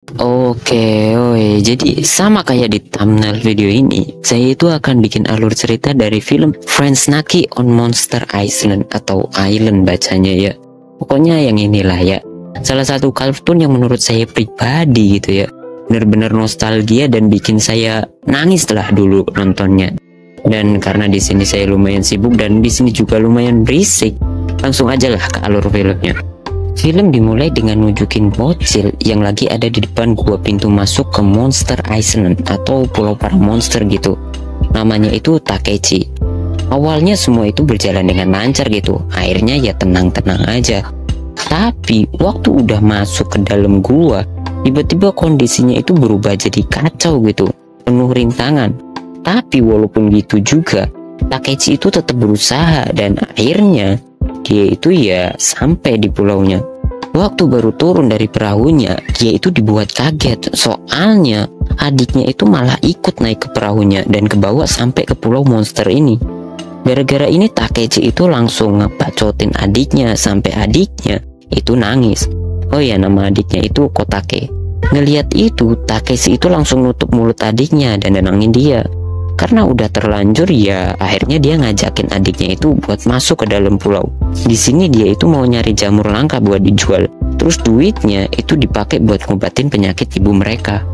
Oke, oi. Jadi sama kayak di thumbnail video ini, saya itu akan bikin alur cerita dari film Friends Naki on Monster Island atau Island bacanya ya. Pokoknya yang inilah ya. Salah satu kartun yang menurut saya pribadi gitu ya. Bener-bener nostalgia dan bikin saya nangis lah dulu nontonnya. Dan karena di sini saya lumayan sibuk dan di sini juga lumayan berisik, langsung aja lah ke alur filmnya. Film dimulai dengan nunjukin bocil yang lagi ada di depan gua pintu masuk ke Monster Island atau Pulau Para Monster gitu. Namanya itu Takechi. Awalnya semua itu berjalan dengan lancar gitu. Akhirnya ya tenang-tenang aja. Tapi waktu udah masuk ke dalam gua, tiba-tiba kondisinya itu berubah jadi kacau gitu. Penuh rintangan. Tapi walaupun gitu juga, Takechi itu tetap berusaha dan akhirnya dia itu ya sampai di pulaunya. Waktu baru turun dari perahunya, dia itu dibuat kaget. Soalnya adiknya itu malah ikut naik ke perahunya dan kebawa sampai ke pulau monster ini. Gara-gara ini Takechi itu langsung ngebacotin adiknya sampai adiknya itu nangis. Oh ya, nama adiknya itu Kotake. Ngelihat itu, Takeshi itu langsung nutup mulut adiknya dan nenangin dia. Karena udah terlanjur ya, akhirnya dia ngajakin adiknya itu buat masuk ke dalam pulau. Di sini dia itu mau nyari jamur langka buat dijual. Terus duitnya itu dipakai buat ngobatin penyakit ibu mereka.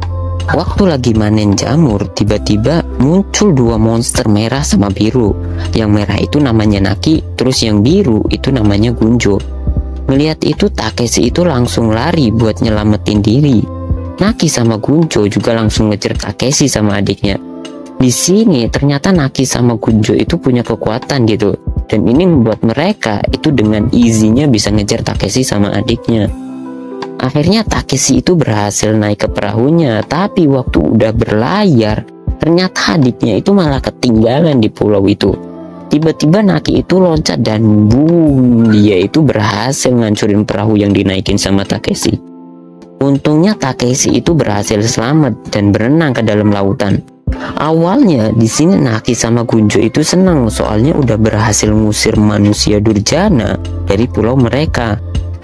Waktu lagi manen jamur, tiba-tiba muncul dua monster merah sama biru. Yang merah itu namanya Naki, terus yang biru itu namanya Gunjo. Melihat itu Takeshi itu langsung lari buat nyelamatin diri. Naki sama Gunjo juga langsung ngejar Takeshi sama adiknya. Di sini ternyata Naki sama Gunjo itu punya kekuatan gitu, dan ini membuat mereka itu dengan easy-nya bisa ngejar Takeshi sama adiknya. Akhirnya Takeshi itu berhasil naik ke perahunya, tapi waktu udah berlayar, ternyata adiknya itu malah ketinggalan di pulau itu. Tiba-tiba Naki itu loncat dan boom, dia itu berhasil ngancurin perahu yang dinaikin sama Takeshi. Untungnya Takeshi itu berhasil selamat dan berenang ke dalam lautan. Awalnya di sini Naki sama Gunjo itu senang soalnya udah berhasil ngusir manusia durjana dari pulau mereka.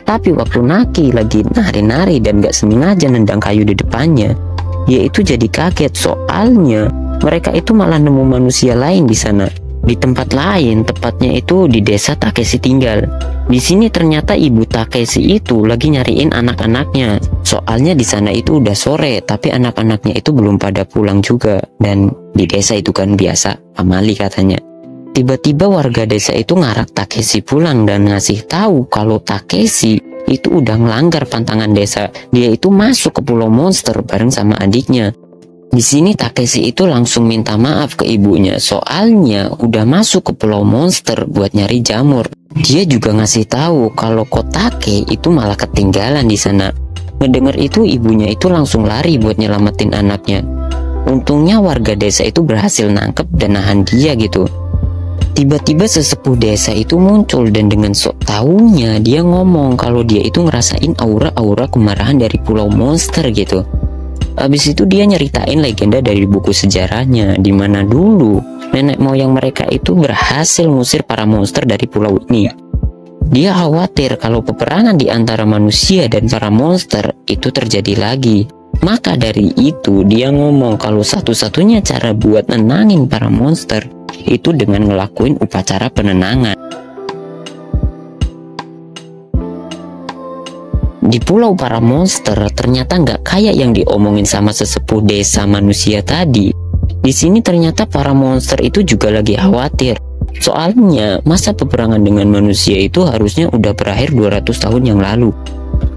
Tapi waktu Naki lagi nari-nari dan gak sengaja nendang kayu di depannya, dia itu jadi kaget soalnya mereka itu malah nemu manusia lain di sana. Di tempat lain, tepatnya itu di desa Takeshi tinggal. Di sini ternyata ibu Takeshi itu lagi nyariin anak-anaknya. Soalnya di sana itu udah sore, tapi anak-anaknya itu belum pada pulang juga. Dan di desa itu kan biasa pamali katanya. Tiba-tiba warga desa itu ngarak Takeshi pulang dan ngasih tahu kalau Takeshi itu udah ngelanggar pantangan desa. Dia itu masuk ke pulau monster bareng sama adiknya. Di sini Takeshi itu langsung minta maaf ke ibunya soalnya udah masuk ke pulau monster buat nyari jamur. Dia juga ngasih tahu kalau Kotake itu malah ketinggalan di sana. Ngedenger itu ibunya itu langsung lari buat nyelamatin anaknya. Untungnya warga desa itu berhasil nangkep dan nahan dia gitu. Tiba-tiba sesepuh desa itu muncul dan dengan sok taunya dia ngomong kalau dia itu ngerasain aura-aura kemarahan dari pulau monster gitu. Habis itu dia nyeritain legenda dari buku sejarahnya, di mana dulu nenek moyang mereka itu berhasil ngusir para monster dari pulau ini. Dia khawatir kalau peperangan di antara manusia dan para monster itu terjadi lagi. Maka dari itu dia ngomong kalau satu-satunya cara buat nenangin para monster itu dengan ngelakuin upacara penenangan. Di pulau para monster ternyata nggak kayak yang diomongin sama sesepuh desa manusia tadi. Di sini ternyata para monster itu juga lagi khawatir. Soalnya masa peperangan dengan manusia itu harusnya udah berakhir 200 tahun yang lalu.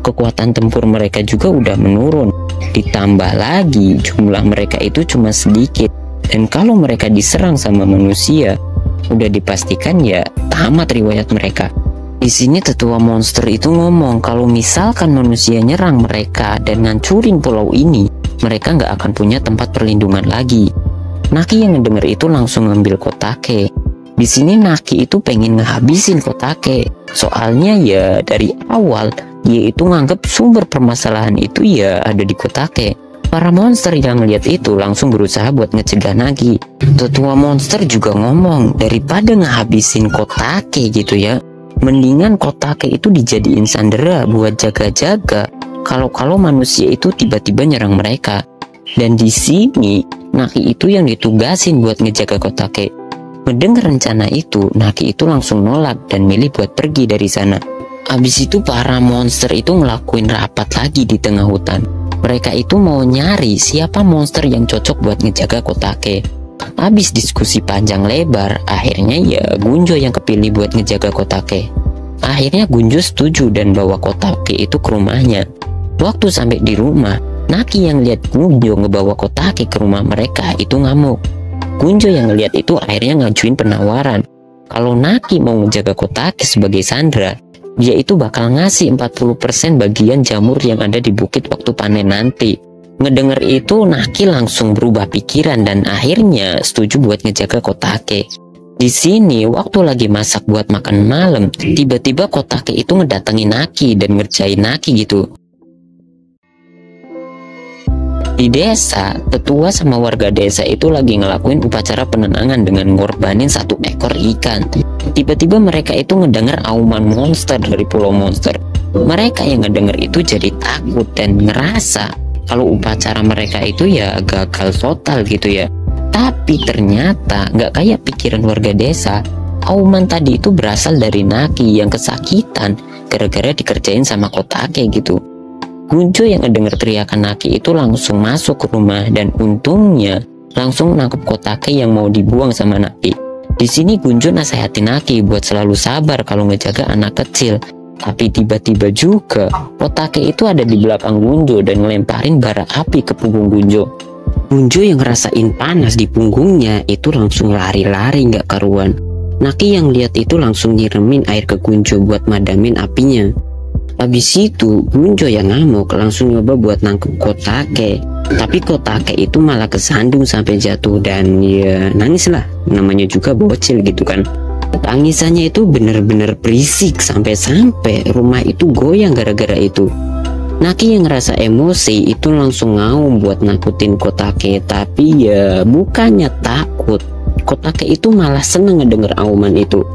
Kekuatan tempur mereka juga udah menurun. Ditambah lagi jumlah mereka itu cuma sedikit. Dan kalau mereka diserang sama manusia, udah dipastikan ya tamat riwayat mereka. Di sini tetua monster itu ngomong kalau misalkan manusia nyerang mereka dan ngancurin pulau ini, mereka nggak akan punya tempat perlindungan lagi. Naki yang ngedenger itu langsung ngambil Kotake. Di sini Naki itu pengen ngehabisin Kotake. Soalnya ya dari awal dia itu nganggep sumber permasalahan itu ya ada di Kotake. Para monster yang lihat itu langsung berusaha buat ngecegah Naki. Tetua monster juga ngomong daripada ngehabisin Kotake gitu ya, mendingan Kotake itu dijadiin sandera buat jaga-jaga kalau manusia itu tiba-tiba nyerang mereka. Dan di sini Naki itu yang ditugasin buat ngejaga Kotake. Mendengar rencana itu, Naki itu langsung nolak dan milih buat pergi dari sana. Abis itu para monster itu ngelakuin rapat lagi di tengah hutan. Mereka itu mau nyari siapa monster yang cocok buat ngejaga Kotake. Abis diskusi panjang lebar, akhirnya ya Gunjo yang kepilih buat ngejaga Kotake. Akhirnya Gunjo setuju dan bawa Kotake itu ke rumahnya. Waktu sampai di rumah, Naki yang lihat Gunjo ngebawa Kotake ke rumah mereka itu ngamuk. Gunjo yang ngeliat itu akhirnya ngajuin penawaran. Kalau Naki mau ngejaga Kotake sebagai Sandra, dia itu bakal ngasih 40% bagian jamur yang ada di bukit waktu panen nanti. Ngedenger itu Naki langsung berubah pikiran dan akhirnya setuju buat ngejaga Kotake. Di sini waktu lagi masak buat makan malam, tiba-tiba Kotake itu ngedatengin Naki dan ngerjain Naki gitu. Di desa, tetua sama warga desa itu lagi ngelakuin upacara penenangan dengan ngorbanin 1 ekor ikan. Tiba-tiba mereka itu ngedenger auman monster dari pulau monster. Mereka yang ngedenger itu jadi takut dan ngerasa kalau upacara mereka itu ya gagal total gitu ya. Tapi ternyata nggak kayak pikiran warga desa. Auman tadi itu berasal dari Naki yang kesakitan gara-gara dikerjain sama Kotake gitu. Gunjo yang ngedenger teriakan Naki itu langsung masuk ke rumah dan untungnya langsung nangkep Kotake yang mau dibuang sama Naki. Di sini Gunjo nasehatin Naki buat selalu sabar kalau ngejaga anak kecil. Tapi tiba-tiba juga Kotake itu ada di belakang Gunjo dan ngelemparin bara api ke punggung Gunjo. Gunjo yang ngerasain panas di punggungnya itu langsung lari-lari nggak karuan. Naki yang lihat itu langsung nyiremin air ke Gunjo buat madamin apinya. Habis itu Gunjo yang ngamuk langsung nyoba buat nangkep Kotake. Tapi Kotake itu malah kesandung sampai jatuh dan ya nangis lah. Namanya juga bocil gitu kan. Tangisannya itu bener-bener berisik sampai-sampai rumah itu goyang gara-gara itu. Naki yang ngerasa emosi itu langsung ngaum buat nakutin Kotake. Tapi ya bukannya takut, Kotake itu malah seneng ngedenger auman itu.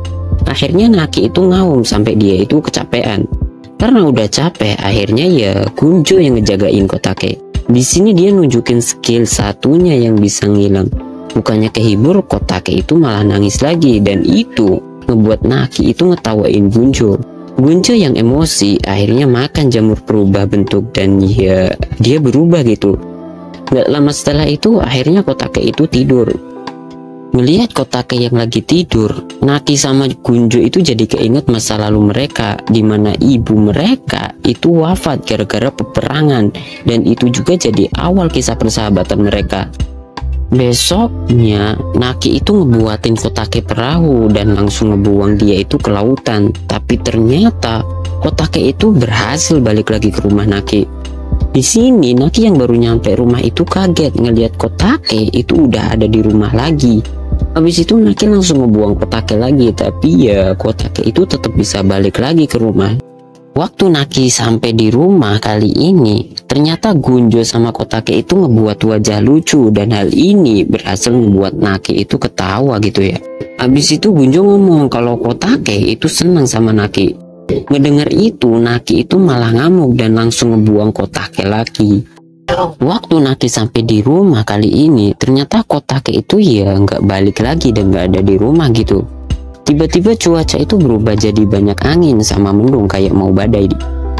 Akhirnya Naki itu ngaum sampai dia itu kecapean. Karena udah capek, akhirnya ya Gunjo yang ngejagain Kotake. Di sini dia nunjukin skill satunya yang bisa ngilang. Bukannya kehibur, Kotake itu malah nangis lagi dan itu ngebuat Naki itu ngetawain Gunjo. Gunjo yang emosi akhirnya makan jamur berubah bentuk dan ya dia berubah gitu. Gak lama setelah itu akhirnya Kotake itu tidur. Melihat Kotake yang lagi tidur, Naki sama Gunjo itu jadi keinget masa lalu mereka, di mana ibu mereka itu wafat gara-gara peperangan, dan itu juga jadi awal kisah persahabatan mereka. Besoknya Naki itu ngebuatin Kotake perahu dan langsung ngebuang dia itu ke lautan. Tapi ternyata Kotake itu berhasil balik lagi ke rumah Naki. Di sini Naki yang baru nyampe rumah itu kaget ngelihat Kotake itu udah ada di rumah lagi. Habis itu Naki langsung ngebuang Kotake lagi, tapi ya Kotake itu tetap bisa balik lagi ke rumah. Waktu Naki sampai di rumah kali ini, ternyata Gunjo sama Kotake itu ngebuat wajah lucu dan hal ini berhasil membuat Naki itu ketawa gitu ya. Habis itu Gunjo ngomong kalau Kotake itu senang sama Naki. Ngedengar itu Naki itu malah ngamuk dan langsung ngebuang Kotake lagi. Waktu Naki sampai di rumah kali ini, ternyata Kotake itu ya nggak balik lagi dan nggak ada di rumah gitu. Tiba-tiba cuaca itu berubah jadi banyak angin sama mendung kayak mau badai.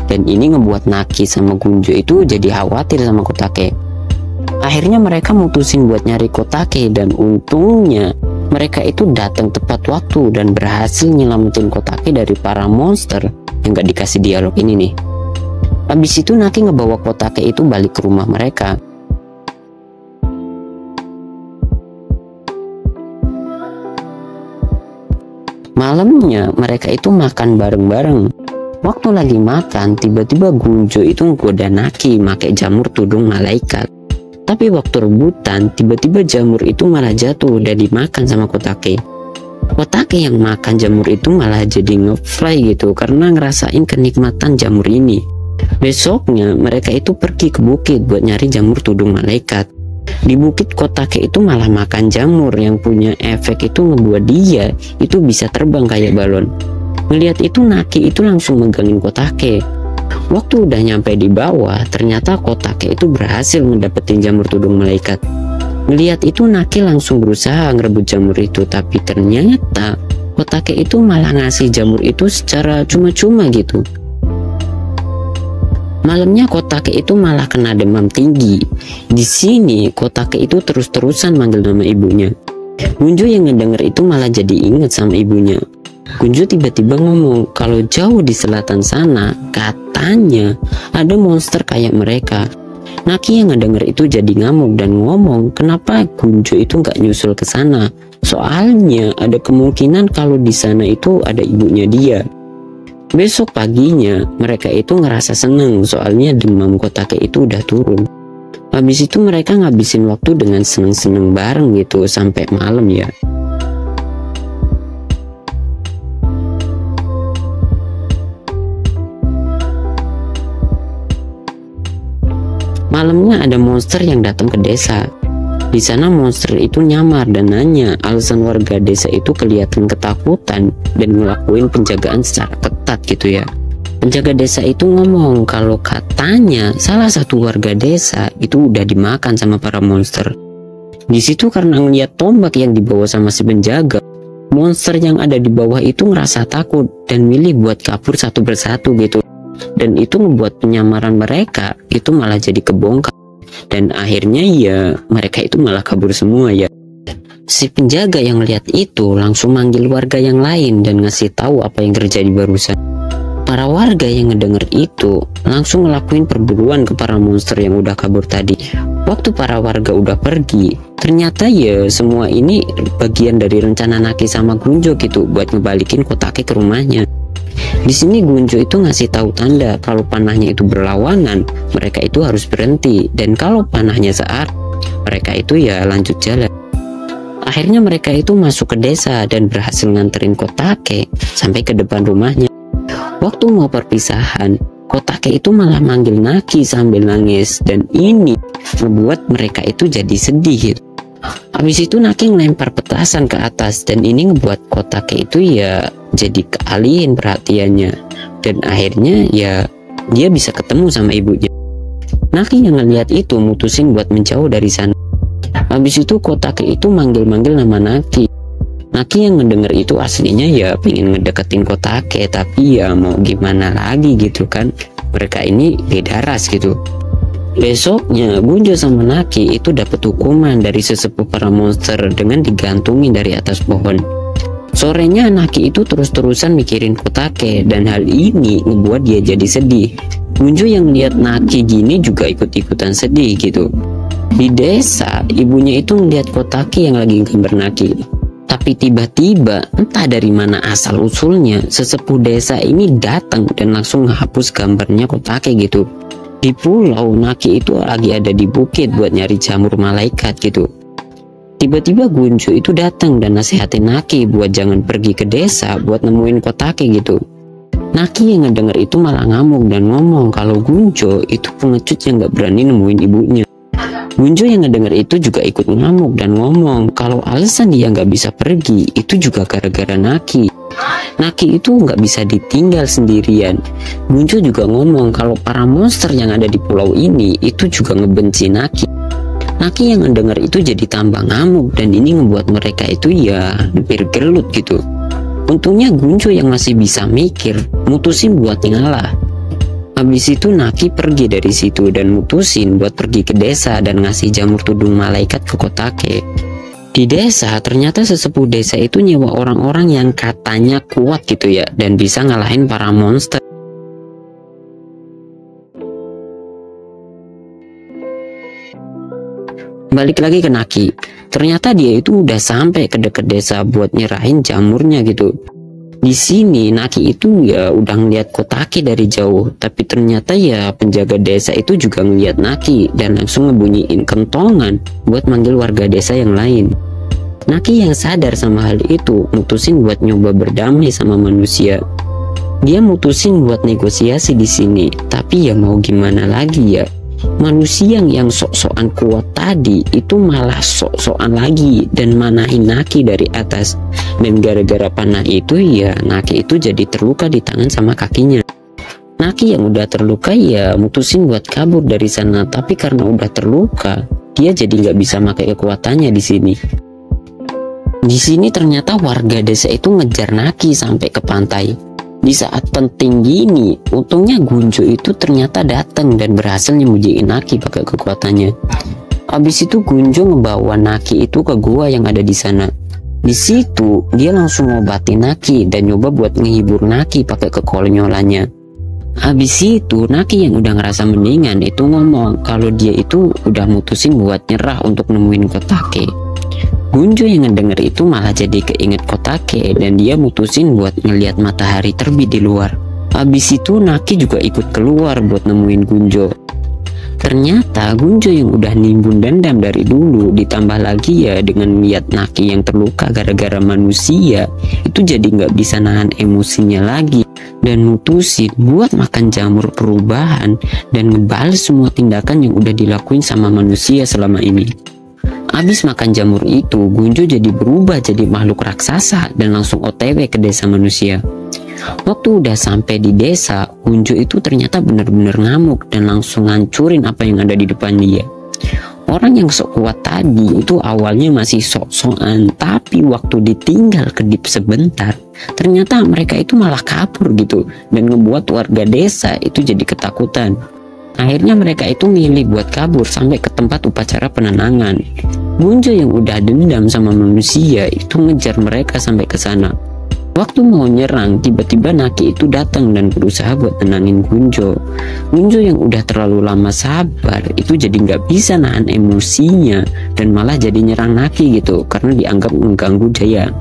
Dan ini ngebuat Naki sama Gunjo itu jadi khawatir sama Kotake. Akhirnya mereka mutusin buat nyari Kotake dan untungnya mereka itu datang tepat waktu dan berhasil nyelamatin Kotake dari para monster yang nggak dikasih dialog ini nih. Habis itu Naki ngebawa Kotake itu balik ke rumah mereka. Malamnya mereka itu makan bareng-bareng. Waktu lagi makan, tiba-tiba Gunjo itu nggoda Naki make jamur tudung malaikat. Tapi waktu rebutan, tiba-tiba jamur itu malah jatuh dan dimakan sama Kotake. Kotake yang makan jamur itu malah jadi ngefly gitu karena ngerasain kenikmatan jamur ini. Besoknya mereka itu pergi ke bukit buat nyari jamur tudung malaikat. Di bukit Kotake itu malah makan jamur yang punya efek itu ngebuat dia itu bisa terbang kayak balon. Ngelihat itu Naki itu langsung megangin Kotake. Waktu udah nyampe di bawah, ternyata Kotake itu berhasil ngedapetin jamur tudung malaikat. Melihat itu Naki langsung berusaha ngerebut jamur itu, tapi ternyata Kotake itu malah ngasih jamur itu secara cuma-cuma gitu. Malamnya Kotake itu malah kena demam tinggi. Di sini Kotake itu terus-terusan manggil nama ibunya. Gunjo yang ngedenger itu malah jadi inget sama ibunya. Gunjo tiba-tiba ngomong kalau jauh di selatan sana katanya ada monster kayak mereka. Naki yang ngedenger itu jadi ngamuk dan ngomong kenapa Gunjo itu nggak nyusul ke sana. Soalnya ada kemungkinan kalau di sana itu ada ibunya dia. Besok paginya mereka itu ngerasa seneng soalnya demam Kotake itu udah turun. Habis itu mereka ngabisin waktu dengan seneng-seneng bareng gitu sampai malam ya. Malamnya ada monster yang datang ke desa. Di sana monster itu nyamar dan nanya alasan warga desa itu kelihatan ketakutan dan ngelakuin penjagaan secara ketat gitu ya. Penjaga desa itu ngomong kalau katanya salah satu warga desa itu udah dimakan sama para monster. Di situ karena ngeliat tombak yang dibawa sama si penjaga, monster yang ada di bawah itu ngerasa takut dan milih buat kabur satu persatu gitu. Dan itu membuat penyamaran mereka itu malah jadi kebongkar. Dan akhirnya ya mereka itu malah kabur semua ya. Si penjaga yang lihat itu langsung manggil warga yang lain dan ngasih tahu apa yang terjadi barusan. Para warga yang ngedenger itu langsung ngelakuin perburuan ke para monster yang udah kabur tadi. Waktu para warga udah pergi, ternyata ya semua ini bagian dari rencana Naki sama Gunjo gitu buat ngebalikin Kotake ke rumahnya. Di sini Gunjo itu ngasih tahu tanda kalau panahnya itu berlawanan, mereka itu harus berhenti, dan kalau panahnya searah, mereka itu ya lanjut jalan. Akhirnya mereka itu masuk ke desa dan berhasil nganterin Kotake sampai ke depan rumahnya. Waktu mau perpisahan, Kotake itu malah manggil Naki sambil nangis, dan ini membuat mereka itu jadi sedih gitu. Habis itu Naki ngelempar petasan ke atas dan ini ngebuat Kotake itu ya jadi kealihin perhatiannya, dan akhirnya ya dia bisa ketemu sama ibunya. Naki yang ngeliat itu mutusin buat menjauh dari sana. Habis itu Kotake itu manggil-manggil nama Naki. Naki yang ngedenger itu aslinya ya pengen ngedeketin Kotake, tapi ya mau gimana lagi gitu kan, mereka ini beda ras gitu. Besoknya Gunjo sama Naki itu dapat hukuman dari sesepuh para monster dengan digantungin dari atas pohon. Sorenya Naki itu terus-terusan mikirin Kotake dan hal ini ngebuat dia jadi sedih. Gunjo yang lihat Naki gini juga ikut-ikutan sedih gitu. Di desa ibunya itu ngeliat Kotake yang lagi gambar Naki. Tapi tiba-tiba entah dari mana asal usulnya sesepuh desa ini datang dan langsung menghapus gambarnya Kotake gitu. Di pulau Naki itu lagi ada di bukit buat nyari jamur malaikat gitu. Tiba-tiba Gunjo itu datang dan nasihatin Naki buat jangan pergi ke desa buat nemuin Kotake gitu. Naki yang ngedenger itu malah ngamuk dan ngomong kalau Gunjo itu pengecut yang gak berani nemuin ibunya. Gunjo yang ngedenger itu juga ikut ngamuk dan ngomong kalau alasan dia gak bisa pergi itu juga gara-gara Naki. Naki itu nggak bisa ditinggal sendirian. Gunjo juga ngomong kalau para monster yang ada di pulau ini itu juga ngebenci Naki. Naki yang ngedenger itu jadi tambah ngamuk dan ini ngebuat mereka itu ya hampir gelut gitu. Untungnya Gunjo yang masih bisa mikir mutusin buat ngalah. Habis itu Naki pergi dari situ dan mutusin buat pergi ke desa dan ngasih jamur tudung malaikat ke Kotake. Di desa ternyata sesepuh desa itu nyewa orang-orang yang katanya kuat gitu ya dan bisa ngalahin para monster. Balik lagi ke Naki, ternyata dia itu udah sampai ke deket desa buat nyerahin jamurnya gitu. Di sini Naki itu ya udah ngeliat Kotake dari jauh, tapi ternyata ya penjaga desa itu juga ngeliat Naki dan langsung ngebunyiin kentongan buat manggil warga desa yang lain. Naki yang sadar sama hal itu mutusin buat nyoba berdamai sama manusia. Dia mutusin buat negosiasi di sini, tapi ya mau gimana lagi ya. Manusia yang sok-sokan kuat tadi itu malah sok-sokan lagi dan manahin Naki dari atas. Dan gara-gara panah itu ya Naki itu jadi terluka di tangan sama kakinya. Naki yang udah terluka ya mutusin buat kabur dari sana, tapi karena udah terluka, dia jadi nggak bisa pakai kekuatannya di sini. Di sini ternyata warga desa itu ngejar Naki sampai ke pantai. Di saat penting gini, untungnya Gunjo itu ternyata datang dan berhasil nyembunyiin Naki pakai kekuatannya. Abis itu Gunjo ngebawa Naki itu ke gua yang ada di sana. Di situ dia langsung ngobatin Naki dan nyoba buat ngehibur Naki pakai kekonyolannya. Habis itu Naki yang udah ngerasa mendingan itu ngomong kalau dia itu udah mutusin buat nyerah untuk nemuin Kotake. Gunjo yang ngedenger itu malah jadi keinget Kotake dan dia mutusin buat ngeliat matahari terbit di luar. Habis itu Naki juga ikut keluar buat nemuin Gunjo. Ternyata Gunjo yang udah nimbun dendam dari dulu ditambah lagi ya dengan lihat Naki yang terluka gara-gara manusia, itu jadi nggak bisa nahan emosinya lagi dan mutusin buat makan jamur perubahan dan ngebales semua tindakan yang udah dilakuin sama manusia selama ini. Abis makan jamur itu, Gunjo jadi berubah jadi makhluk raksasa dan langsung OTW ke desa manusia. Waktu udah sampai di desa, Gunjo itu ternyata bener-bener ngamuk dan langsung ngancurin apa yang ada di depan dia. Orang yang sok kuat tadi itu awalnya masih sok-sokan, tapi waktu ditinggal kedip sebentar, ternyata mereka itu malah kabur gitu dan ngebuat warga desa itu jadi ketakutan. Akhirnya mereka itu milih buat kabur sampai ke tempat upacara penenangan. Gunjo yang udah dendam sama manusia itu ngejar mereka sampai ke sana. Waktu mau nyerang, tiba-tiba Naki itu datang dan berusaha buat tenangin Gunjo. Gunjo yang udah terlalu lama sabar itu jadi nggak bisa nahan emosinya dan malah jadi nyerang Naki gitu karena dianggap mengganggu Jaya.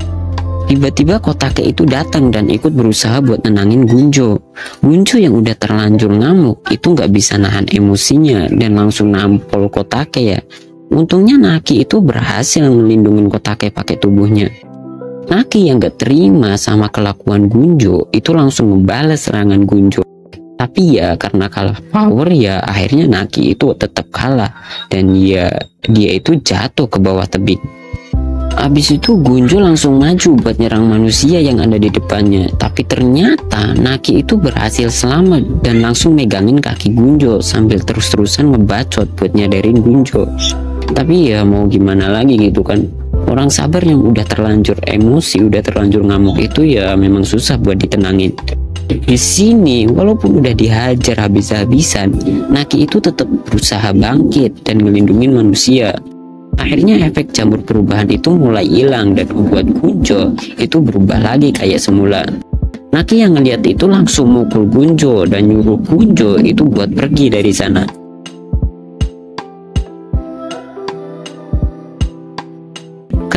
Tiba-tiba Kotake itu datang dan ikut berusaha buat nenangin Gunjo. Gunjo yang udah terlanjur ngamuk itu nggak bisa nahan emosinya dan langsung nampol Kotake ya. Untungnya Naki itu berhasil ngelindungin Kotake pakai tubuhnya. Naki yang gak terima sama kelakuan Gunjo itu langsung ngebales serangan Gunjo. Tapi ya karena kalah power ya akhirnya Naki itu tetap kalah dan ya dia itu jatuh ke bawah tebing. Abis itu Gunjo langsung maju buat nyerang manusia yang ada di depannya. Tapi ternyata Naki itu berhasil selamat dan langsung megangin kaki Gunjo sambil terus-terusan ngebacot buat nyadarin Gunjo. Tapi ya mau gimana lagi gitu kan. Orang sabar yang udah terlanjur emosi, udah terlanjur ngamuk itu ya memang susah buat ditenangin. Di sini walaupun udah dihajar habis-habisan, Naki itu tetap berusaha bangkit dan ngelindungin manusia. Akhirnya efek jamur perubahan itu mulai hilang dan membuat Gunjo itu berubah lagi kayak semula. Naki yang ngeliat itu langsung mukul Gunjo dan nyuruh Gunjo itu buat pergi dari sana.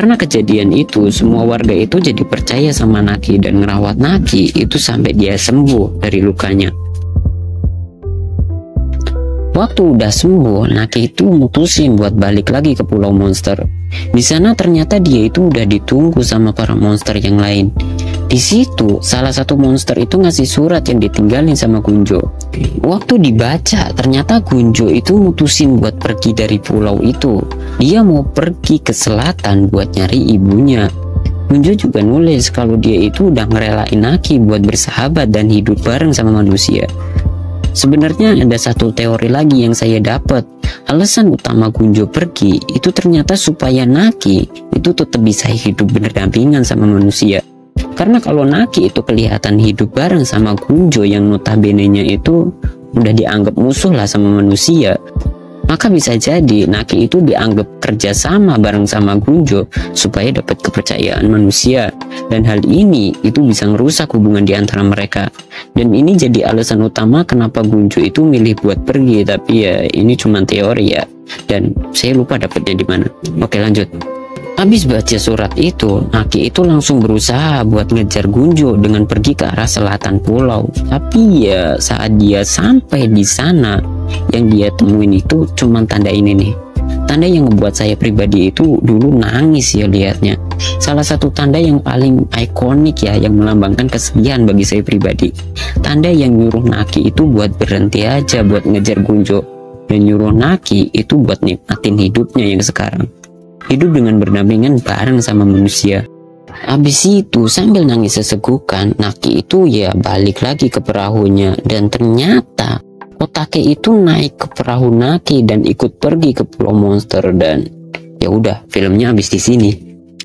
Karena kejadian itu, semua warga itu jadi percaya sama Naki dan ngerawat Naki itu sampai dia sembuh dari lukanya. Waktu udah sembuh, Naki itu mutusin buat balik lagi ke Pulau Monster. Di sana ternyata dia itu udah ditunggu sama para monster yang lain. Di situ, salah satu monster itu ngasih surat yang ditinggalin sama Gunjo. Waktu dibaca, ternyata Gunjo itu mutusin buat pergi dari pulau itu. Dia mau pergi ke selatan buat nyari ibunya. Gunjo juga nulis kalau dia itu udah ngerelain Naki buat bersahabat dan hidup bareng sama manusia. Sebenarnya ada satu teori lagi yang saya dapat. Alasan utama Gunjo pergi itu ternyata supaya Naki itu tetap bisa hidup berdampingan sama manusia. Karena kalau Naki itu kelihatan hidup bareng sama Gunjo yang notabene-nya itu udah dianggap musuh lah sama manusia, maka bisa jadi Naki itu dianggap kerjasama bareng sama Gunjo supaya dapat kepercayaan manusia. Dan hal ini itu bisa ngerusak hubungan di antara mereka. Dan ini jadi alasan utama kenapa Gunjo itu milih buat pergi. Tapi ya ini cuma teori ya. Dan saya lupa dapetnya di mana. Oke lanjut. Habis baca surat itu, Naki itu langsung berusaha buat ngejar Gunjo dengan pergi ke arah selatan pulau. Tapi ya saat dia sampai di sana, yang dia temuin itu cuma tanda ini nih. Tanda yang membuat saya pribadi itu dulu nangis ya liatnya. Salah satu tanda yang paling ikonik ya, yang melambangkan kesedihan bagi saya pribadi. Tanda yang nyuruh Naki itu buat berhenti aja buat ngejar Gunjo, dan nyuruh Naki itu buat nikmatin hidupnya yang sekarang. Hidup dengan berdampingan bareng sama manusia. Habis itu sambil nangis sesegukan, Naki itu ya balik lagi ke perahunya, dan ternyata Kotake itu naik ke perahu Naki dan ikut pergi ke Pulau Monster. Dan ya udah, filmnya habis di sini.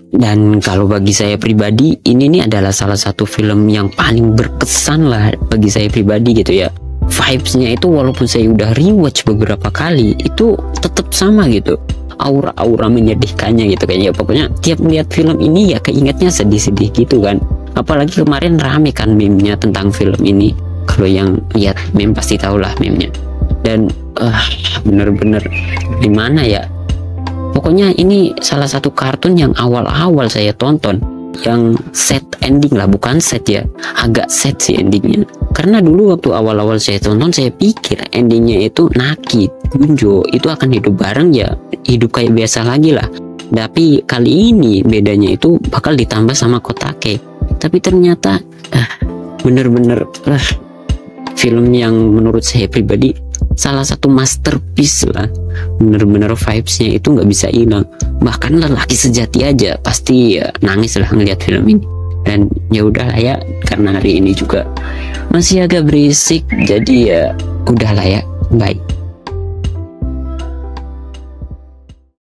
Dan kalau bagi saya pribadi, ini nih adalah salah satu film yang paling berkesan lah bagi saya pribadi gitu ya. Vibesnya itu walaupun saya udah rewatch beberapa kali, itu tetap sama gitu. Aura-aura menyedihkannya gitu kayaknya. Pokoknya tiap melihat film ini ya keingetnya sedih-sedih gitu kan. Apalagi kemarin rame kan meme-nya tentang film ini. Kalau yang lihat meme pasti tahu lah meme-nya. Dan bener-bener gimana ya, pokoknya ini salah satu kartun yang awal-awal saya tonton yang sad ending lah, bukan sad ya, agak sad sih endingnya. Karena dulu waktu awal-awal saya tonton, saya pikir endingnya itu Naki, Junjo itu akan hidup bareng ya, hidup kayak biasa lagi lah. Tapi kali ini bedanya itu bakal ditambah sama Kotake. Tapi ternyata bener-bener film yang menurut saya pribadi salah satu masterpiece lah. Bener-bener vibesnya itu nggak bisa hilang. Bahkan lelaki sejati aja pasti ya, nangis lah ngeliat film ini. Dan ya udahlah ya, karena hari ini juga masih agak berisik, jadi ya udahlah ya, bye.